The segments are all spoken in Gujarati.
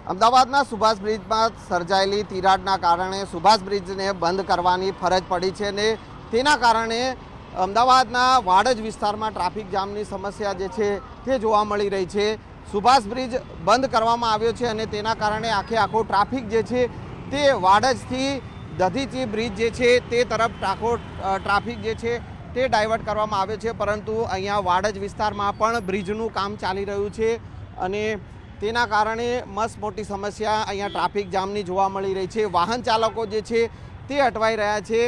અમદાવાદના સુભાષ બ્રિજમાં સર્જાયેલી તિરાડના કારણે સુભાષ બ્રિજને બંધ કરવાની ફરજ પડી છે અને તેના કારણે અમદાવાદના વાડજ વિસ્તારમાં ટ્રાફિક જામની સમસ્યા જે છે તે જોવા મળી રહી છે। સુભાષ બ્રિજ બંધ કરવામાં આવ્યો છે અને તેના કારણે આખો ટ્રાફિક જે છે તે વાડજથી દધીચી બ્રિજ જે છે તે તરફ ટ્રાફિક જે છે તે ડાયવર્ટ કરવામાં આવ્યો છે, પરંતુ અહીંયા વાડજ વિસ્તારમાં પણ બ્રિજનું કામ ચાલી રહ્યું છે અને તેના કારણે મસ્ત મોટી સમસ્યા અહીંયા ટ્રાફિક જામની જોવા મળી રહી છે। વાહન ચાલકો જે છે તે અટવાઈ રહ્યા છે।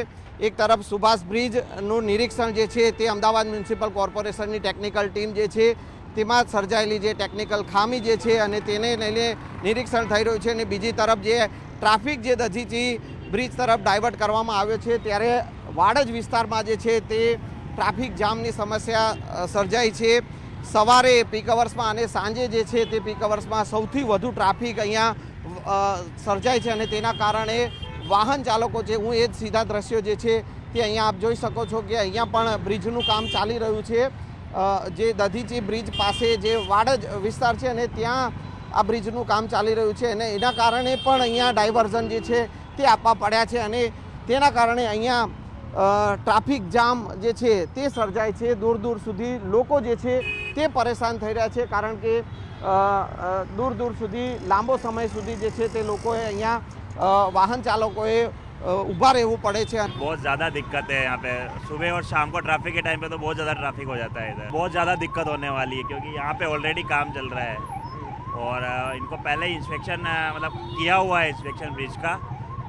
એક તરફ સુભાષ બ્રિજનું નિરીક્ષણ જે છે તે અમદાવાદ મ્યુનિસિપલ કોર્પોરેશનની ટેકનિકલ ટીમ જે છે તેમાં સર્જાયેલી જે ટેકનિકલ ખામી જે છે અને તેને લઈને નિરીક્ષણ થઈ રહ્યું છે અને બીજી તરફ જે ટ્રાફિક જે દધીચી બ્રિજ તરફ ડાયવર્ટ કરવામાં આવ્યો છે ત્યારે વાડજ વિસ્તારમાં જે છે તે ટ્રાફિક જામની સમસ્યા સર્જાઈ છે। સવારે પીક અવર્સમાં અને સાંજે જે છે તે પીક અવર્સમાં સૌથી વધુ ટ્રાફિક અહીંયા સર્જાય છે અને તેના કારણે વાહન ચાલકો છે, હું એ જ સીધા દ્રશ્યો જે છે તે અહીંયા આપ જોઈ શકો છો કે અહીંયા પણ બ્રિજનું કામ ચાલી રહ્યું છે। જે દધીચી બ્રિજ પાસે જે વાડજ વિસ્તાર છે અને ત્યાં આ બ્રિજનું કામ ચાલી રહ્યું છે અને એના કારણે પણ અહીંયા ડાયવર્ઝન જે છે તે આપવા પડ્યા છે અને તેના કારણે અહીંયા ટ્રાફિક જામ જે છે તે સર્જાય છે। દૂર દૂર સુધી લોકો જે છે તે પરેશાન થઈ રહ્યા છે, કારણ કે દૂર દૂર સુધી લાંબો સમય સુધી જે છે તે લોકોએ અહીંયા वाहन चालकों ऊभा रहना पड़े छे। बहुत ज़्यादा दिक्कत है यहाँ पे। सुबह और शाम को ट्रैफिक के टाइम पे तो बहुत ज़्यादा ट्रैफिक हो जाता है इधर। बहुत ज़्यादा दिक्कत होने वाली है क्योंकि यहाँ पे ऑलरेडी काम चल रहा है और इनको पहले ही इंस्पेक्शन मतलब किया हुआ है, इंस्पेक्शन ब्रिज का।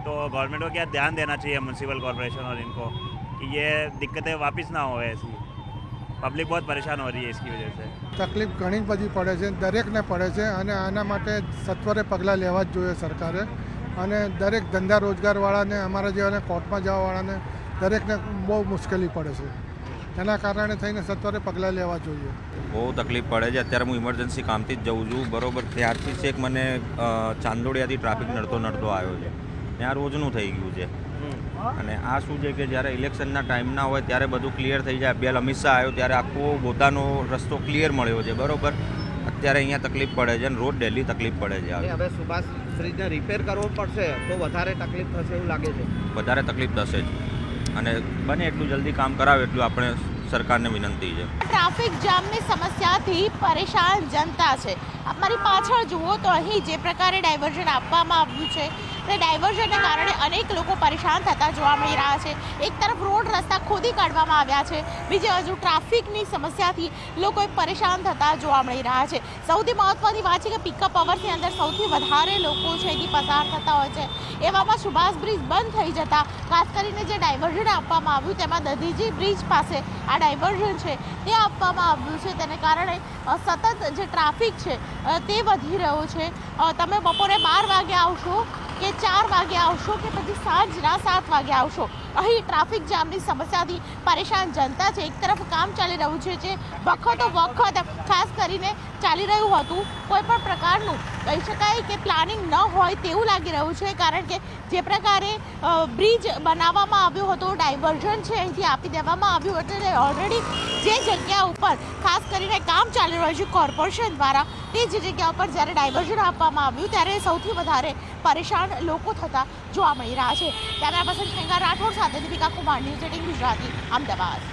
तो गवर्नमेंट को क्या ध्यान देना चाहिए म्यूनसिपल कॉर्पोरेशन और इनको कि ये दिक्कतें वापस ना हो। ऐसी पब्लिक बहुत परेशान हो रही है इसकी वजह से। तकलीफ घणी बधी पड़े छे, दरेकने पड़े छे અને આના માટે સત્વરે પગલાં લેવા જ જોઈએ સરકારે અને દરેક ધંધા રોજગારવાળાને, અમારા જેવાને કોર્ટમાં જવાવાળાને દરેકને બહુ મુશ્કેલી પડે છે। એના કારણે થઈને સત્વરે પગલાં લેવા જોઈએ। બહુ તકલીફ પડે છે। અત્યારે હું ઇમરજન્સી કામથી જ જઉં છું, બરોબર ત્યારથી છેક મને ચાંદોડિયાથી ટ્રાફિક નડતો આવ્યો છે। ત્યાં રોજનું થઈ ગયું છે અને આ શું છે કે જ્યારે ઇલેક્શનના ટાઈમના હોય ત્યારે બધું ક્લિયર થઈ જાય। બેલ અમિત શાહ આવ્યો ત્યારે આખો પોતાનો રસ્તો ક્લિયર મળ્યો છે, બરોબર। અત્યારે અહીંયા તકલીફ પડે છે અને રોજ ડેલી તકલીફ પડે છે। હવે સુભાષ બ્રિજને રિપેર કરવો પડશે તો વધારે તકલીફ થશે એવું લાગે છે? વધારે તકલીફ થશે જ અને બને એટલું જલ્દી કામ કરાવે એટલું આપણે સરકારને વિનંતી છે। ટ્રાફિક જામની સમસ્યાથી પરેશાન જનતા છે। અમારી પાછળ જુઓ તો અહીં જે પ્રકારે ડાયવર્ઝન આપવામાં આવ્યું છે તે ડાયવર્ઝનને કારણે અનેક લોકો પરેશાન થતા જોવા મળી રહ્યા છે। એક તરફ રોડ રસ્તા ખોદી કાઢવામાં આવ્યા છે, બીજી બાજુ ટ્રાફિકની સમસ્યાથી લોકો પરેશાન થતા જોવા મળી રહ્યા છે। સૌથી મહત્વની વાત છે કે પિકઅપ અવર્સની અંદર સૌથી વધારે લોકો છે એથી પસાર થતા હોય છે। એવામાં સુભાષ બ્રિજ બંધ થઈ જતા ખાસ કરીને જે ડાયવર્ઝન આપવામાં આવ્યું તેમાં દધીચી બ્રિજ પાસે આ ડાયવર્ઝન છે તે આપવામાં આવ્યું છે, તેને કારણે સતત જે ટ્રાફિક છે તે વધી રહ્યો છે। તમે બપોરે 12 વાગે આવશો કે 4 વાગે આવશો કે પછી સાંજના 7 વાગે આવશો, અહીં ટ્રાફિક જામની સમસ્યાથી પરેશાન જનતા છે। એક તરફ કામ ચાલી રહ્યું છે જે વખતો વખત ખાસ કરીને ચાલી રહ્યું હતું, કોઈ પણ પ્રકારનું કહી શકાય કે પ્લાનિંગ ન હોય તેવું લાગી રહ્યું છે, કારણ કે જે પ્રકારે બ્રિજ બનાવવામાં આવ્યો હતો, ડાયવર્ઝન છે અહીંથી આપી દેવામાં આવ્યું એટલે ઓલરેડી જે જગ્યા ઉપર ખાસ કરીને કામ ચાલી રહ્યું છે કોર્પોરેશન દ્વારા, તે જ જગ્યા ઉપર જ્યારે ડાયવર્ઝન આપવામાં આવ્યું ત્યારે સૌથી વધારે પરેશાન લોકો થતા જોવા મળી રહ્યા છે। કેમેરા પર્સન ખેંગાર રાઠોડ સાથે દીપિકા કુમાર, ન્યૂઝ 18 ગુજરાતી, અમદાવાદ।